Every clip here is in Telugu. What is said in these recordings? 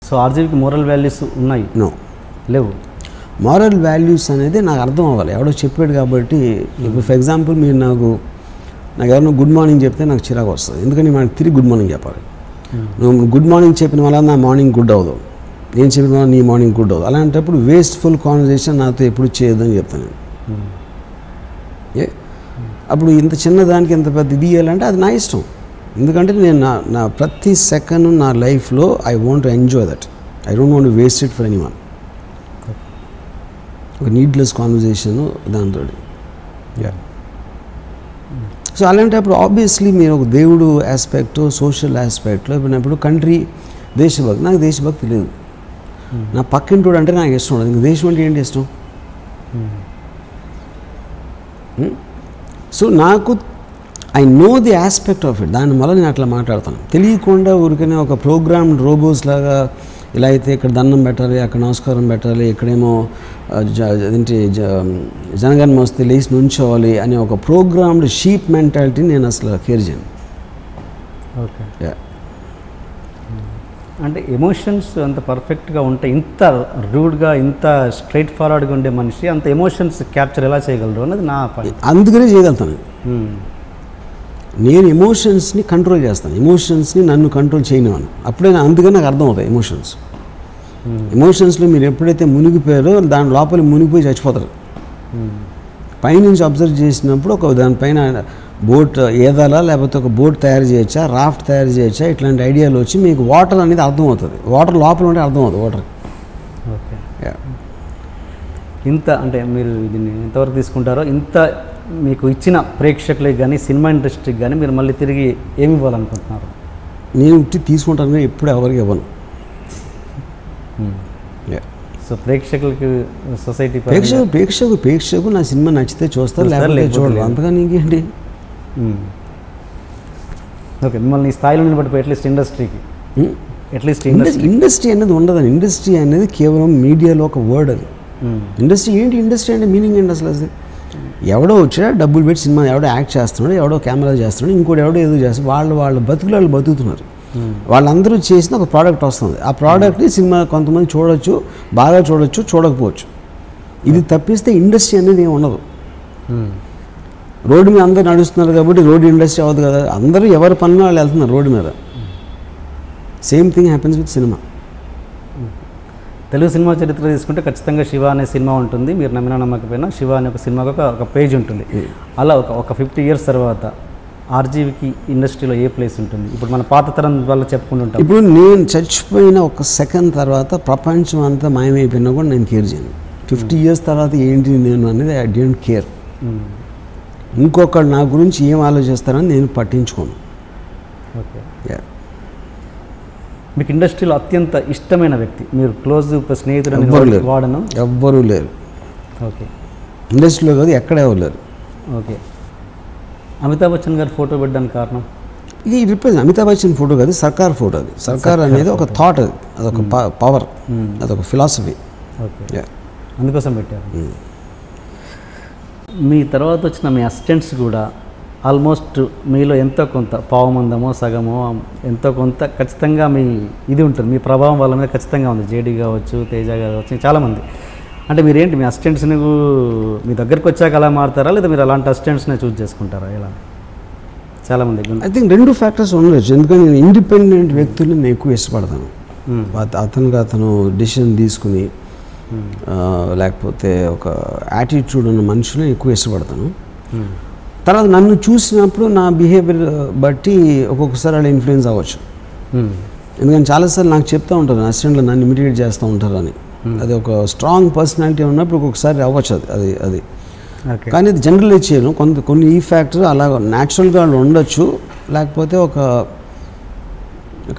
సో ఆర్జీవికి మోరల్ వాల్యూస్ ఉన్నాయి? నో, లేవు. మారల్ వాల్యూస్ అనేది నాకు అర్థం అవ్వాలి. ఎవడో చెప్పాడు కాబట్టి, ఇప్పుడు ఫర్ ఎగ్జాంపుల్ మీరు నాకు ఎవరైనా గుడ్ మార్నింగ్ చెప్తే నాకు చిరాకు వస్తుంది. ఎందుకంటే మనకు తిరిగి గుడ్ మార్నింగ్ చెప్పాలి. నువ్వు గుడ్ మార్నింగ్ చెప్పిన వల్ల నా మార్నింగ్ గుడ్ అవ్వదు, నేను చెప్పిన వల్ల నీ మార్నింగ్ గుడ్ అవ్వదు. అలాంటప్పుడు వేస్ట్ఫుల్ కాన్వర్జేషన్ నాతో ఎప్పుడు చేయొద్దని చెప్తాను నేను. అప్పుడు ఇంత చిన్నదానికి ఇంత పెద్ద ఇది ఇవ్వాలంటే అది నా ఇష్టం. ఎందుకంటే నేను నా ప్రతి సెకండ్ నా లైఫ్లో I want to enjoy that. I don't want to waste it for anyone. ఒక నీడ్లెస్ కాన్వర్జేషన్ దాంతో. సో అలాంటప్పుడు ఆబ్వియస్లీ మీరు ఒక దేవుడు ఆస్పెక్ట్, సోషల్ ఆస్పెక్ట్లో ఇప్పుడు కంట్రీ, దేశభక్తి. నాకు దేశభక్తి లేదు. నా పక్కింటోడు అంటే నాకు ఇష్టం ఉండదు. ఇంక దేశం అంటే ఏంటి ఇష్టం? సో నాకు I know the aspect of it. దానివల్ల నేను అట్లా మాట్లాడతాను. తెలియకుండా ఊరికనే ఒక ప్రోగ్రామ్ రోబోస్ లాగా ఇలా అయితే ఇక్కడ దండం పెట్టాలి, అక్కడ నమస్కారం పెట్టాలి, ఇక్కడేమో అదేంటి జనగణమన వస్తే లేచి నుంచోవాలి అనే ఒక ప్రోగ్రామ్డ్ షీప్ మెంటాలిటీని నేను అసలు కేర్ చేయను. ఓకే. అంటే ఎమోషన్స్ అంత పర్ఫెక్ట్గా ఉంటాయి, ఇంత రూడ్గా ఇంత స్ట్రైట్ ఫార్వర్డ్గా ఉండే మనిషి అంత ఎమోషన్స్ క్యాప్చర్ ఎలా చేయగలరు అన్నది నా పాయింట్. అందుకనే చేయగలుగుతాను నేను. ఎమోషన్స్ని కంట్రోల్ చేస్తాను, ఎమోషన్స్ని నన్ను కంట్రోల్ చేయనివాను. అప్పుడే అందుకని నాకు అర్థం అవుతాయి ఎమోషన్స్. ఎమోషన్స్లో మీరు ఎప్పుడైతే మునిగిపోయారో దాని లోపల మునిగిపోయి చచ్చిపోతారు. పైనుంచి అబ్జర్వ్ చేసినప్పుడు ఒక దానిపైన బోట్ ఏదాలా, లేకపోతే ఒక బోట్ తయారు చేయొచ్చా, రాఫ్ట్ తయారు చేయొచ్చా, ఇట్లాంటి ఐడియాలు వచ్చి మీకు వాటర్ అనేది అర్థమవుతుంది. వాటర్ లోపల ఉంటే అర్థమవుతుంది వాటర్. ఓకే. ఇంత అంటే మీరు దీన్ని ఎంతవరకు తీసుకుంటారో, ఇంత మీకు ఇచ్చిన ప్రేక్షకులకి కానీ సినిమా ఇండస్ట్రీకి కానీ మీరు మళ్ళీ తిరిగి ఏమి ఇవ్వాలనుకుంటున్నారు? నేను తీసుకుంటాను, ఎప్పుడు ఎవరికి ఇవ్వను. సో ప్రేక్షకులకి, సొసైటీ ప్రేక్షకు నా సినిమా నచ్చితే చూస్తారు, లేకపోతే చూడరు. అంతగా నీకేంటి? ఓకే. మిమ్మల్ని ఈ స్థాయిలో నిలబడిపోయి అట్లీస్ట్ ఇండస్ట్రీకి, ఇండస్ట్రీ అనేది ఉండదని. ఇండస్ట్రీ అనేది కేవలం మీడియాలో ఒక వర్డ్. అది ఇండస్ట్రీ ఏంటి? ఇండస్ట్రీ అంటే మీనింగ్ ఏంటి అసలు? ఎవడో వచ్చా డబ్బులు పెట్టి సినిమా ఎవడో యాక్ట్ చేస్తున్నాడు, ఎవడో కెమెరా చేస్తున్నాడు, ఇంకోటి ఎవడో ఏదో చేస్తాడు. వాళ్ళ బతుకులు వాళ్ళు బతుకుతున్నారు. వాళ్ళందరూ చేసిన ఒక ప్రోడక్ట్ వస్తుంది. ఆ ప్రోడక్ట్ని సినిమా కొంతమంది చూడొచ్చు, బాగా చూడొచ్చు, చూడకపోవచ్చు. ఇది తప్పిస్తే ఇండస్ట్రీ అనేది ఏమి ఉండదు. రోడ్డు మీద అందరూ నడుస్తున్నారు కాబట్టి రోడ్డు ఇండస్ట్రీ అవ్వదు కదా. అందరూ ఎవరి పనులు వాళ్ళు వెళ్తున్నారు రోడ్డు మీద. Same thing happens with cinema. Telugu cinema చరిత్ర తీసుకుంటే ఖచ్చితంగా శివ అనే సినిమా ఉంటుంది. మీరు నమ్మినా నమ్మకపోయినా శివ అనే ఒక సినిమాకి ఒక పేజ్ ఉంటుంది. అలా ఒక 50 years తర్వాత ఆర్జీవికి ఇండస్ట్రీలో ఏ ప్లేస్ ఉంటుంది? ఇప్పుడు మన పాత తరం వల్ల చెప్పుకుంటుంటాం. ఇప్పుడు నేను చచ్చిపోయిన ఒక సెకండ్ తర్వాత ప్రపంచం అంతా మాయమైపోయినా కూడా నేను కేర్ చేయను. 50 years తర్వాత ఏంటి నేను అనేది ఐ డోంట్ కేర్. ఇంకొకళ్ళు నా గురించి ఏం ఆలోచిస్తారని నేను పట్టించుకోను. ఓకే. మీకు ఇండస్ట్రీలో అత్యంత ఇష్టమైన వ్యక్తి, మీరు క్లోజ్ స్నేహితుడు వాడను? ఎవ్వరూ లేరు. ఓకే. ఇండస్ట్రీలో కాదు, ఎక్కడ ఎవరు లేరు. ఓకే. అమితాబ్ బచ్చన్ గారు ఫోటో పెట్టడానికి కారణం? ఇది రిప్రజెంట్ అమితాబ్ బచ్చన్ ఫోటో కాదు, సర్కార్ ఫోటో. అది సర్కార్ అనేది ఒక థాట్, అది అదొక పవర్, అదొక ఫిలాసఫీ. ఓకే. అందుకోసం పెట్టారు. మీ తర్వాత వచ్చిన మీ అసిస్టెంట్స్ కూడా ఆల్మోస్ట్ మీలో ఎంతో కొంత పావుమందమో సగమో ఎంతో కొంత ఖచ్చితంగా మీ ఇది ఉంటుంది, మీ ప్రభావం వాళ్ళ మీద ఖచ్చితంగా ఉంది. జేడీ కావచ్చు, తేజ కావచ్చు, చాలామంది. అంటే మీరేంటి మీ అసిస్టెంట్స్ని మీ దగ్గరకు వచ్చాక అలా మారుతారా, లేదా మీరు అలాంటి అసిస్టెంట్స్నే చూస్ చేసుకుంటారా? ఇలా చాలామంది ఐ థింక్ 2 factors ఉండొచ్చు. ఎందుకంటే నేను ఇండిపెండెంట్ వ్యక్తుల్ని నేను ఎక్కువ ఇష్టపడతాను. అతను డిసిషన్ తీసుకుని లేకపోతే ఒక యాటిట్యూడ్ ఉన్న మనుషులను ఎక్కువ ఇష్టపడతాను. తర్వాత నన్ను చూసినప్పుడు నా బిహేవియర్ బట్టి ఒక్కొక్కసారి అలా ఇన్ఫ్లుయెన్స్ అవ్వచ్చు. ఎందుకంటే చాలాసార్లు నాకు చెప్తూ ఉంటారు అసిస్టెంట్లు నన్ను ఇమిటేట్ చేస్తూ ఉంటారు అని. అది ఒక స్ట్రాంగ్ పర్సనాలిటీ ఉన్నప్పుడు ఒక్కొక్కసారి అవ్వచ్చు అది. కానీ అది జనరలైజ్ చేయను. కొన్ని ఈ ఫ్యాక్టర్ అలా న్యాచురల్గా వాళ్ళు ఉండొచ్చు, లేకపోతే ఒక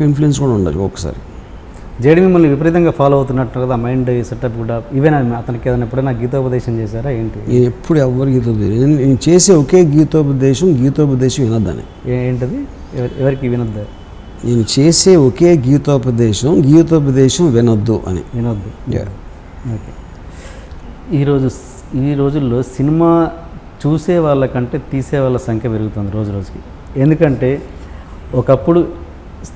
ఇన్ఫ్లుయెన్స్ కూడా ఉండొచ్చు ఒక్కొక్కసారి. జేడీ మిమ్మల్ని విపరీతంగా ఫాలో అవుతున్నట్టు కదా, మైండ్ సెటప్ కూడా. ఈవెన్ అతనికి ఏదైనా ఎప్పుడైనా గీతోపదేశం చేశారా ఏంటి? నేను ఎప్పుడు ఎవరు గీతోపదేశం, నేను చేసే ఒకే గీతోపదేశం వినొద్దని. ఏంటది? ఎవరికి వినొద్దు? నేను చేసే ఒకే గీతోపదేశం వినొద్దు అని. ఓకే. ఈ రోజుల్లో సినిమా చూసే వాళ్ళకంటే తీసే వాళ్ళ సంఖ్య పెరుగుతుంది రోజు రోజుకి. ఎందుకంటే ఒకప్పుడు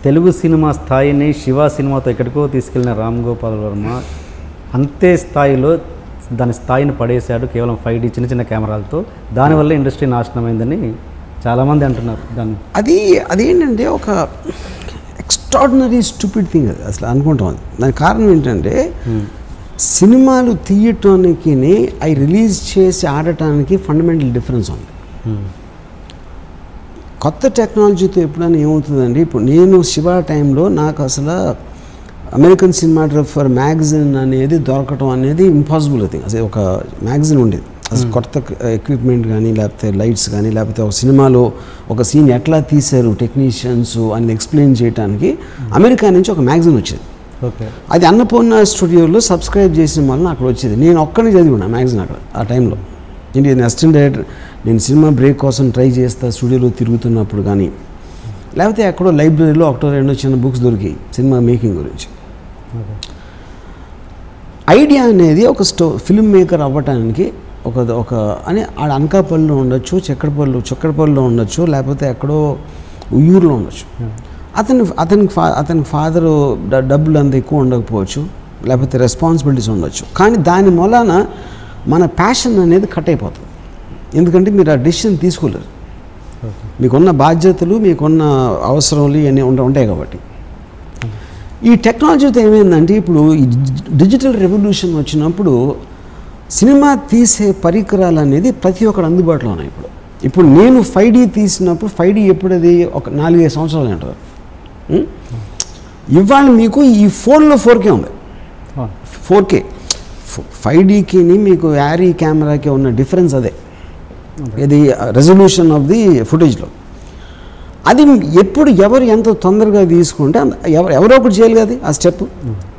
తెలుగు సినిమా స్థాయిని శివ సినిమాతో ఎక్కడికో తీసుకెళ్ళిన రామ్ గోపాల్ వర్మ అంతే స్థాయిలో దాని స్థాయిని పడేశాడు కేవలం 5D చిన్న చిన్న కెమెరాలతో. దానివల్ల ఇండస్ట్రీ నాశనమైందని చాలామంది అంటున్నారు. అదేంటంటే ఒక ఎక్స్ట్రాడినరీ స్టూపిడ్ థింగ్ అది అసలు అనుకుంటాం. దానికి కారణం ఏంటంటే సినిమాలు తీయటానికి అవి రిలీజ్ చేసి ఆడటానికి ఫండమెంటల్ డిఫరెన్స్ ఉంది. కొత్త టెక్నాలజీతో ఎప్పుడైనా ఏమవుతుందండి, ఇప్పుడు నేను శివ టైంలో నాకు అసలు అమెరికన్ సినిమాటోగ్రఫర్ మ్యాగజైన్ అనేది దొరకటం అనేది ఇంపాసిబుల్ థింగ్. అసలు ఒక మ్యాగజైన్ ఉండేది, అసలు కొత్త ఎక్విప్మెంట్ కానీ లేకపోతే లైట్స్ కానీ లేకపోతే ఒక సినిమాలో ఒక సీన్ ఎట్లా తీశారు టెక్నీషియన్స్ అని ఎక్స్ప్లెయిన్ చేయడానికి అమెరికా నుంచి ఒక మ్యాగజైన్ వచ్చేది. అది అన్నపూర్ణ స్టూడియోలో సబ్స్క్రైబ్ చేసిన వల్ల అక్కడ వచ్చేది. నేను ఒక్కడిని చదివినా మ్యాగజైన్ అక్కడ ఆ టైంలో. నేను అసిస్టెంట్ డైరెక్టర్, నేను సినిమా బ్రేక్ కోసం ట్రై చేస్తా స్టూడియోలో తిరుగుతున్నప్పుడు కానీ లేకపోతే ఎక్కడో లైబ్రరీలో ఒకటో రెండో చిన్న బుక్స్ దొరికాయి సినిమా మేకింగ్ గురించి. ఐడియా అనేది ఒక ఫిల్మ్ మేకర్ అవ్వటానికి ఒక అని ఆడ అనకాపల్లిలో ఉండొచ్చు, చక్కెరపల్లిలో ఉండొచ్చు, లేకపోతే ఎక్కడో ఉయ్యూరులో ఉండొచ్చు. అతనికి ఫాదరు డబ్బులు అంత ఎక్కువ ఉండకపోవచ్చు, లేకపోతే రెస్పాన్సిబిలిటీస్ ఉండొచ్చు. కానీ దాని మూలాన మన ప్యాషన్ అనేది కట్ అయిపోతుంది. ఎందుకంటే మీరు ఆ డెసిషన్ తీసుకోలేరు, మీకున్న బాధ్యతలు మీకున్న అవసరాలు ఇవన్నీ ఉంటాయి కాబట్టి. ఈ టెక్నాలజీతో ఏమైందంటే ఇప్పుడు ఈ డిజిటల్ రెవల్యూషన్ వచ్చినప్పుడు సినిమా తీసే పరికరాలు అనేది ప్రతి ఒక్కరు అందుబాటులో ఉన్నాయి. ఇప్పుడు నేను 5D తీసినప్పుడు 5D ఎప్పుడది ఒక 4-5 సంవత్సరాలు అంటారు. ఇవాళ మీకు ఈ ఫోన్లో 4K ఉంది. 4K 5Dకి మీకు యారీ కెమెరాకి ఉన్న డిఫరెన్స్ అదే, ఇది రెజల్యూషన్ ఆఫ్ ది ఫుటేజ్లో. అది ఎప్పుడు ఎవరు ఎంత తొందరగా తీసుకుంటే ఎవరో ఒకటి చేయాలి కదా ఆ step.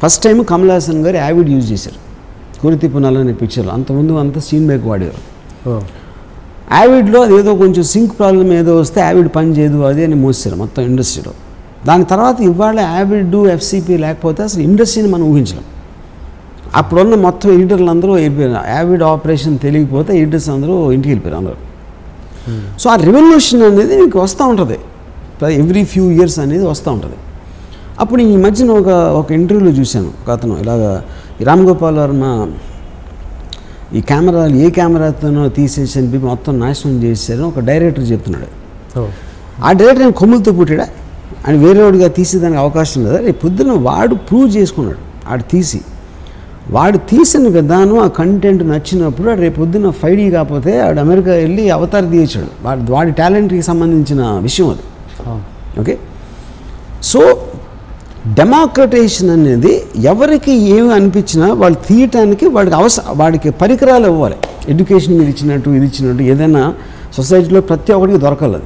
First time Kamal Haasan గారు యావిడ్ యూజ్ చేశారు కురితిపునాలు అనే పిక్చర్లో. అంతకుముందు అంతా సీన్ మేక్ వాడేవారు. యావిడ్లో అదేదో కొంచెం సింక్ ప్రాబ్లం ఏదో వస్తే యావిడ్ పని చేయదు అది అని మోసారు మొత్తం ఇండస్ట్రీలో. దాని తర్వాత ఇవాళ యావిడ్ FCP లేకపోతే అసలు ఇండస్ట్రీని మనం ఊహించలేం. అప్పుడున్న మొత్తం ఎడిటర్లు అందరూ వెళ్ళిపోయారు. యావిడ్ ఆపరేషన్ తెలియకపోతే ఎడిటర్స్ అందరూ ఇంటికి వెళ్ళిపోయారు అందరూ. సో ఆ రెవల్యూషన్ అనేది మీకు వస్తూ ఉంటుంది, ఎవ్రీ ఫ్యూ ఇయర్స్ అనేది వస్తూ ఉంటుంది. అప్పుడు ఈ మధ్యన ఒక ఇంటర్వ్యూలో చూశాను, ఒక అతను ఇలాగా ఈ రామ్ గోపాల్ వర్మ ఈ కెమెరాలు ఏ కెమెరాతోనో తీసేసి మొత్తం నాశనం చేశారని ఒక డైరెక్టర్ చెప్తున్నాడు. ఆ డైరెక్టర్ నేను కొమ్ములతో పుట్టాడా అని వేరేవాడిగా తీసేదానికి అవకాశం లేదా? రేపు పొద్దున్న వాడు ప్రూవ్ చేసుకున్నాడు. వాడు తీసిన విధానం ఆ కంటెంట్ నచ్చినప్పుడు రేపు పొద్దున్న 5D కాకపోతే వాడు అమెరికా వెళ్ళి అవతార్ తీయచ్చాడు. వాడి టాలెంట్కి సంబంధించిన విషయం అది. ఓకే, సో డెమోక్రటైజేషన్ అనేది ఎవరికి ఏమి అనిపించినా వాళ్ళు తీయటానికి వాడికి పరికరాలు ఇవ్వాలి. ఎడ్యుకేషన్ మీరు ఇచ్చినట్టు ఇది ఇచ్చినట్టు ఏదైనా సొసైటీలో ప్రతి ఒక్కరికి దొరకాలి.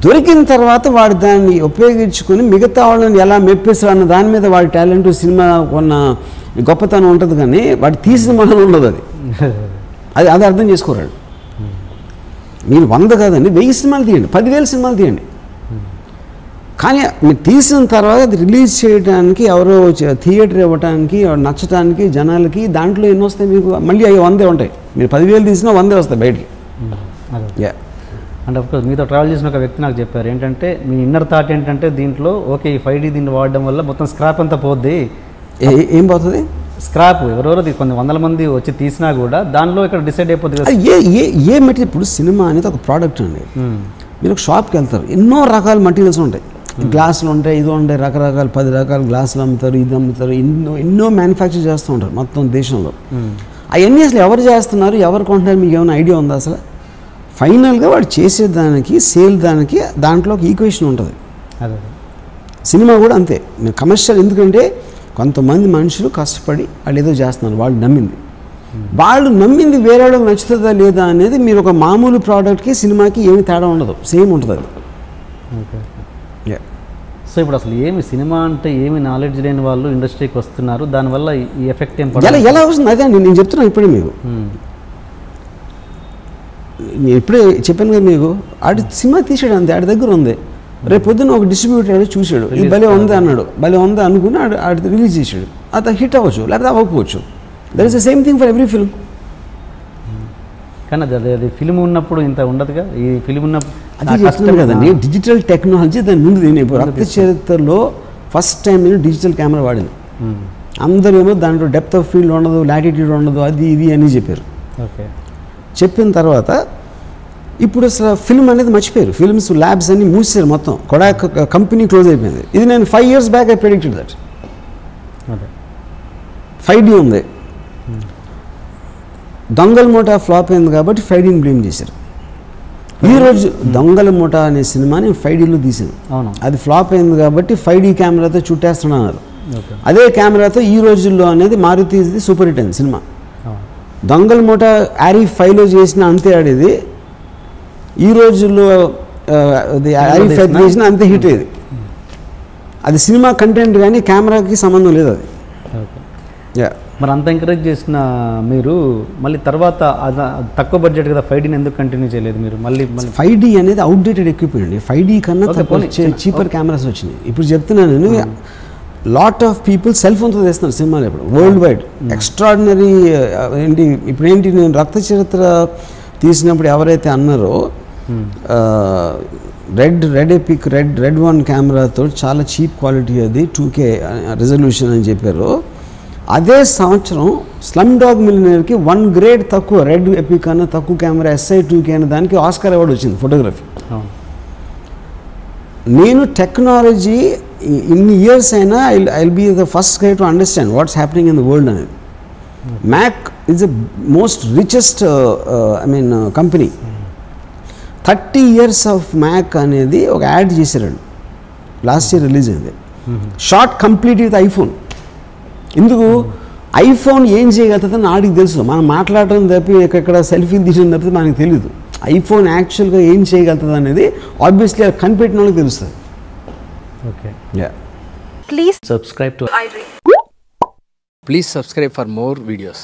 దొరికిన తర్వాత వాడు దాన్ని ఉపయోగించుకొని మిగతా వాళ్ళని ఎలా మెప్పిస్తారు అన్న దాని మీద వాడి టాలెంట్ సినిమా కొన్న గొప్పతనం ఉంటుంది. కానీ వాడు తీసిన మనం ఉండదు. అది అర్థం చేసుకోరాడు. మీరు 100 కాదండి 1000 సినిమాలు తీయండి, 10,000 సినిమాలు తీయండి, కానీ మీరు తీసిన తర్వాత అది రిలీజ్ చేయడానికి ఎవరో థియేటర్ ఇవ్వడానికి నచ్చడానికి జనాలకి దాంట్లో ఎన్ని వస్తాయి మీకు? మళ్ళీ అవి 100 ఉంటాయి. మీరు 10,000 తీసినా 100 వస్తాయి బయటికి. అంటే అఫ్కోర్స్ మీతో ట్రావెల్ చేసిన ఒక వ్యక్తి నాకు చెప్పారు ఏంటంటే మీ ఇన్నర్ థాట్ ఏంటంటే దీంట్లో ఓకే ఈ 5D దీన్ని వాడడం వల్ల మొత్తం స్క్రాప్ అంతా పోద్ది. ఏం పోతుంది? స్క్రాప్ ఎవరెవరో కొన్ని 100 మంది వచ్చి తీసినా కూడా దానిలో ఇక్కడ డిసైడ్ అయిపోతుంది. ఏ మెటీరియల్ ఇప్పుడు సినిమా అనేది ఒక ప్రోడక్ట్ అండి. మీరు ఒక షాప్కి వెళ్తారు, ఎన్నో రకాల మెటీరియల్స్ ఉంటాయి, గ్లాసులు ఉంటాయి, ఇది ఉంటాయి, రకరకాల 10 రకాల గ్లాసులు అమ్ముతారు, ఇది అమ్ముతారు, ఎన్నో మ్యానుఫ్యాక్చర్ చేస్తూ ఉంటారు మొత్తం దేశంలో. అవన్నీ అసలు ఎవరు చేస్తున్నారు, ఎవరు కొంటున్నారు, మీకు ఏమైనా ఐడియా ఉందా? అసలు ఫైనల్గా వాడు చేసేదానికి సేల్ దాంట్లో ఒక ఈక్వేషన్ ఉంటుంది. సినిమా కూడా అంతే. మీరు కమర్షియల్ ఎందుకంటే కొంతమంది మనుషులు కష్టపడి వాళ్ళు ఏదో చేస్తున్నారు, వాళ్ళు నమ్మింది వేరే వాళ్ళకి నచ్చుతుందా లేదా అనేది మీరు ఒక మామూలు ప్రోడక్ట్కి సినిమాకి ఏమి తేడా ఉండదు, సేమ్ ఉంటుంది అది. సో ఇప్పుడు అసలు ఏమి సినిమా అంటే ఏమి నాలెడ్జ్ లేని వాళ్ళు ఇండస్ట్రీకి వస్తున్నారు, దానివల్ల ఈ ఎఫెక్ట్ ఏం ఎలా వస్తుంది? అదే నేను చెప్తున్నాను ఇప్పుడే మీకు. నేను ఇప్పుడే చెప్పాను కదా మీకు, ఆడి సినిమా తీసాడు అంతే, ఆడి దగ్గర ఉంది. రేపు పొద్దున్న ఒక డిస్ట్రిబ్యూటర్ చూశాడు, ఇది భలే ఉంది అన్నాడు, భలే ఉంది అనుకుని ఆడి రిలీజ్ చేశాడు. అతను హిట్ అవ్వచ్చు లేకపోతే అవ్వకపోవచ్చు. That is the same thing for every film. కానీ అది ఫిల్మ్ ఉన్నప్పుడు ఇంత ఉండదుగా, ఈ ఫిల్మ్ ఉన్నప్పుడు అది చెప్తున్నాను కదండి, డిజిటల్ టెక్నాలజీ దాని ముందు నేను రక్త చరిత్రలో ఫస్ట్ టైం నేను డిజిటల్ కెమెరా వాడింది. అందరూ ఏమో దాంట్లో డెప్త్ ఆఫ్ ఫీల్డ్ ఉండదు, లాటిట్యూడ్ ఉండదు, అది ఇది అని చెప్పారు. ఓకే, చెప్పిన తర్వాత ఇప్పుడు అసలు ఫిల్మ్ అనేది మర్చిపోయారు. ఫిల్మ్స్ ల్యాబ్స్ అన్ని మూసారు, మొత్తం కొడాక్ కంపెనీ క్లోజ్ అయిపోయింది. ఇది నేను 5 years back I predicted that. అదే 5D ఉంది, దొంగల మూట ఫ్లాప్ అయింది కాబట్టి 5Dని బ్లేమ్ చేశారు. ఈరోజు దొంగల మూట అనే సినిమాని 5Dలో తీసాను, అవును, అది ఫ్లాప్ అయింది కాబట్టి 5D కెమెరాతో చుట్టేస్తున్నారు. అదే కెమెరాతో ఈ రోజుల్లో అనేది మారుతీది సూపర్ హిట్ అయింది సినిమా. దొంగల మూట ఆరిఫ్ 5లో చేసిన అంతే ఆడేది, ఈ రోజుల్లో ఆరిఫ్ 5 చేసిన అంతే హిట్ అయ్యేది. అది సినిమా కంటెంట్ కానీ కెమెరాకి సంబంధం లేదు అది. మరి అంత ఎంకరేజ్ చేసిన మీరు మళ్ళీ తర్వాత తక్కువ బడ్జెట్ కదా 5Dని ఎందుకు కంటిన్యూ చేయలేదు మీరు? మళ్ళీ 5D అనేది అవుట్డేటెడ్ ఎక్విప్మెంట్ అండి. 5D కన్నా చీపర్ కెమెరాస్ వచ్చినాయి. ఇప్పుడు చెప్తున్నాను నేను, లాట్ ఆఫ్ పీపుల్ సెల్ ఫోన్తో చేస్తున్నారు సినిమాలు ఇప్పుడు వరల్డ్ వైడ్. ఎక్స్ట్రాడినరీ ఏంటి ఇప్పుడు ఏంటి, నేను రక్త చరిత్ర తీసినప్పుడు ఎవరైతే అన్నారో రెడ్ ఎపిక్ రెడ్ 1 కెమెరాతో చాలా చీప్ క్వాలిటీ, అది 2K రెజల్యూషన్ అని చెప్పారు. అదే సంవత్సరం స్లమ్ డాగ్ మిలియనీర్కి 1 grade తక్కువ రెడ్ ఎపిక్ అన్న తక్కువ కెమెరా SI 2K అనే దానికి ఆస్కార్ అవార్డు వచ్చింది ఫోటోగ్రఫీ. నేను టెక్నాలజీ ఇన్ని ఇయర్స్ అయినా I will be the first guy to understand what's happening in the world అనేది. Mac is the most richest company. 30 years of Mac అనేది ఒక యాడ్ చేశారండి, లాస్ట్ ఇయర్ రిలీజ్ అయింది. Short complete with iPhone. ఎందుకు ఐఫోన్ ఏం చేయగలుగుతుందని నాడికి తెలుసు, మనం మాట్లాడటం తప్పి ఎక్కడ సెల్ఫీలు తీయడం తప్పితే మనకు తెలియదు. ఐఫోన్ యాక్చువల్గా ఏం చేయగలుగుతుంది అనేది ఆబ్వియస్లీ అది కనిపెట్టిన వాళ్ళకి తెలుస్తుంది. Okay, Please subscribe to Please subscribe for more videos.